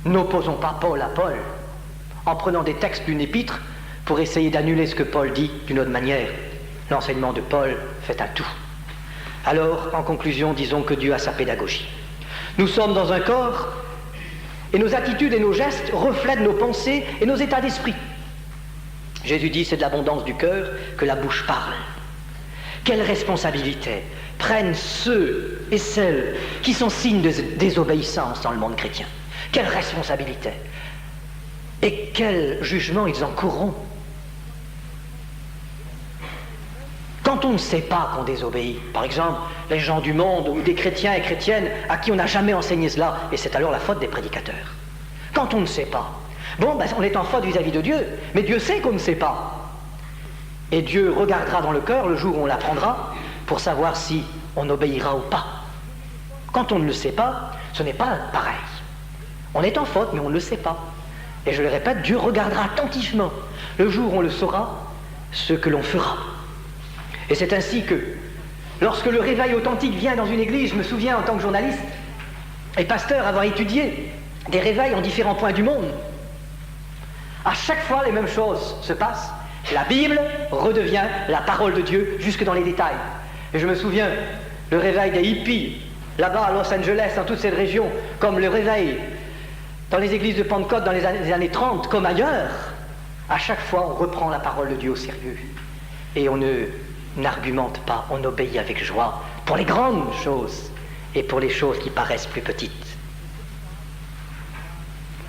N'opposons pas Paul à Paul, en prenant des textes d'une épître pour essayer d'annuler ce que Paul dit d'une autre manière. L'enseignement de Paul fait un tout. Alors, en conclusion, disons que Dieu a sa pédagogie. Nous sommes dans un corps, et nos attitudes et nos gestes reflètent nos pensées et nos états d'esprit. Jésus dit, c'est de l'abondance du cœur que la bouche parle. Quelle responsabilité prennent ceux et celles qui sont signes de désobéissance dans le monde chrétien? Quelle responsabilité! Et quel jugement ils encourront? Quand on ne sait pas qu'on désobéit, par exemple, les gens du monde ou des chrétiens et chrétiennes à qui on n'a jamais enseigné cela, et c'est alors la faute des prédicateurs. Quand on ne sait pas, bon, ben, on est en faute vis-à-vis de Dieu, mais Dieu sait qu'on ne sait pas. Et Dieu regardera dans le cœur le jour où on l'apprendra pour savoir si on obéira ou pas. Quand on ne le sait pas, ce n'est pas pareil. On est en faute, mais on ne le sait pas. Et je le répète, Dieu regardera attentivement le jour où on le saura, ce que l'on fera. Et c'est ainsi que, lorsque le réveil authentique vient dans une église, je me souviens en tant que journaliste et pasteur avoir étudié des réveils en différents points du monde, à chaque fois les mêmes choses se passent. La Bible redevient la parole de Dieu jusque dans les détails. Et je me souviens, le réveil des hippies, là-bas à Los Angeles, dans toute cette région, comme le réveil dans les églises de Pentecôte dans les années 30, comme ailleurs, à chaque fois on reprend la parole de Dieu au sérieux. Et on n'argumente pas, on obéit avec joie pour les grandes choses et pour les choses qui paraissent plus petites.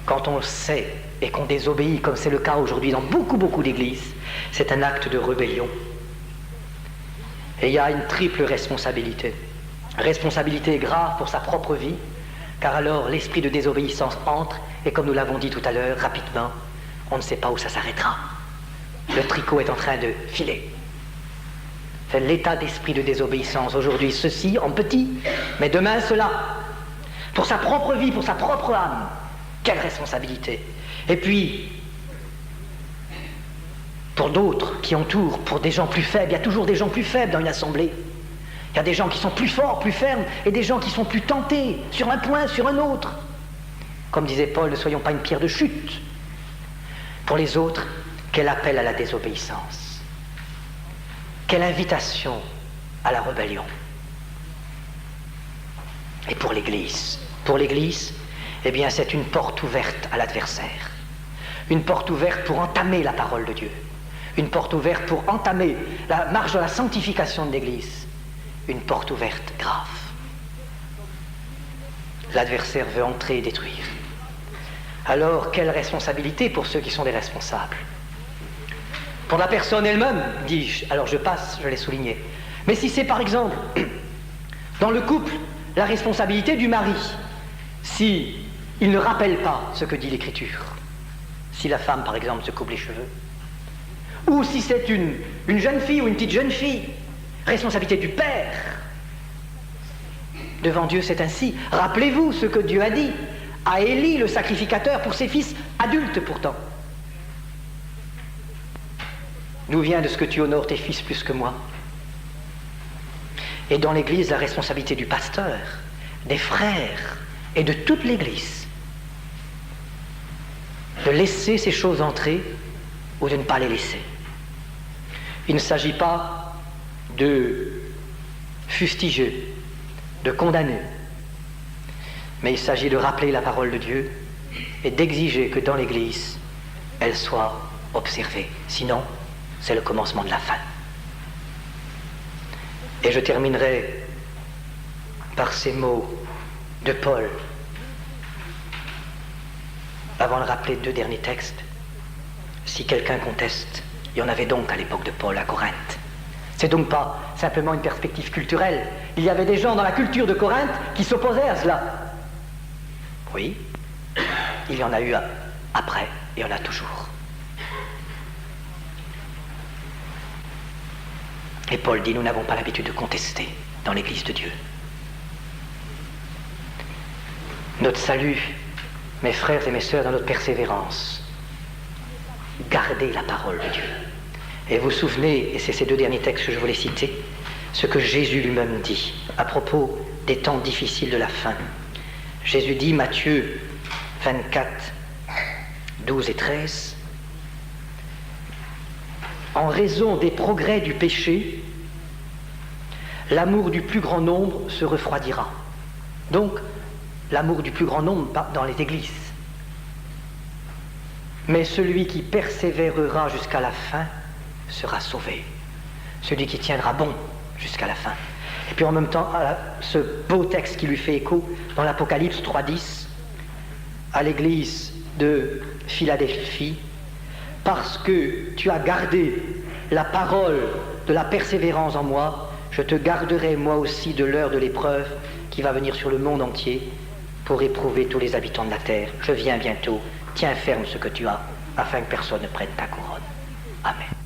Quand on sait et qu'on désobéit, comme c'est le cas aujourd'hui dans beaucoup d'églises, c'est un acte de rébellion. Et il y a une triple responsabilité. Responsabilité grave pour sa propre vie, car alors l'esprit de désobéissance entre, et comme nous l'avons dit tout à l'heure, rapidement, on ne sait pas où ça s'arrêtera. Le tricot est en train de filer. C'est l'état d'esprit de désobéissance. Aujourd'hui, ceci en petit, mais demain cela. Pour sa propre vie, pour sa propre âme. Quelle responsabilité! Et puis, pour d'autres qui entourent, pour des gens plus faibles, il y a toujours des gens plus faibles dans une assemblée. Il y a des gens qui sont plus forts, plus fermes, et des gens qui sont plus tentés, sur un point, sur un autre. Comme disait Paul, ne soyons pas une pierre de chute. Pour les autres, quel appel à la désobéissance. Quelle invitation à la rébellion. Et pour l'Église, eh bien, c'est une porte ouverte à l'adversaire. Une porte ouverte pour entamer la parole de Dieu. Une porte ouverte pour entamer la marche de la sanctification de l'Église. Une porte ouverte grave. L'adversaire veut entrer et détruire. alors quelle responsabilité pour ceux qui sont des responsables? Pour la personne elle-même, dis-je, alors je passe, je l'ai souligné. Mais si c'est par exemple, dans le couple, la responsabilité du mari, si il ne rappelle pas ce que dit l'Écriture, si la femme par exemple se coupe les cheveux, ou si c'est une jeune fille ou une petite jeune fille, responsabilité du père. Devant Dieu, c'est ainsi. Rappelez-vous ce que Dieu a dit à Élie, le sacrificateur, pour ses fils adultes pourtant. D'où vient de ce que tu honores tes fils plus que moi? Et dans l'Église, la responsabilité du pasteur, des frères et de toute l'Église, de laisser ces choses entrer ou de ne pas les laisser. Il ne s'agit pas de fustiger, de condamner, mais il s'agit de rappeler la parole de Dieu et d'exiger que dans l'Église, elle soit observée. Sinon, c'est le commencement de la fin. Et je terminerai par ces mots de Paul, avant de rappeler 2 derniers textes. Si quelqu'un conteste, il y en avait donc à l'époque de Paul à Corinthe. C'est donc pas simplement une perspective culturelle. Il y avait des gens dans la culture de Corinthe qui s'opposaient à cela. Oui, il y en a eu après, et il y en a toujours. Et Paul dit, nous n'avons pas l'habitude de contester dans l'Église de Dieu. Notre salut, mes frères et mes sœurs, dans notre persévérance, gardez la parole de Dieu. Et vous vous souvenez, et c'est ces 2 derniers textes que je voulais citer, ce que Jésus lui-même dit à propos des temps difficiles de la fin. Jésus dit, Matthieu 24, 12 et 13, en raison des progrès du péché, l'amour du plus grand nombre se refroidira. Donc, l'amour du plus grand nombre dans les églises. Mais celui qui persévérera jusqu'à la fin sera sauvé. Celui qui tiendra bon jusqu'à la fin. Et puis en même temps, ce beau texte qui lui fait écho dans l'Apocalypse 3.10, à l'église de Philadelphie, parce que tu as gardé la parole de la persévérance en moi, je te garderai moi aussi de l'heure de l'épreuve qui va venir sur le monde entier pour éprouver tous les habitants de la terre. Je viens bientôt, tiens ferme ce que tu as, afin que personne ne prenne ta couronne. Amen.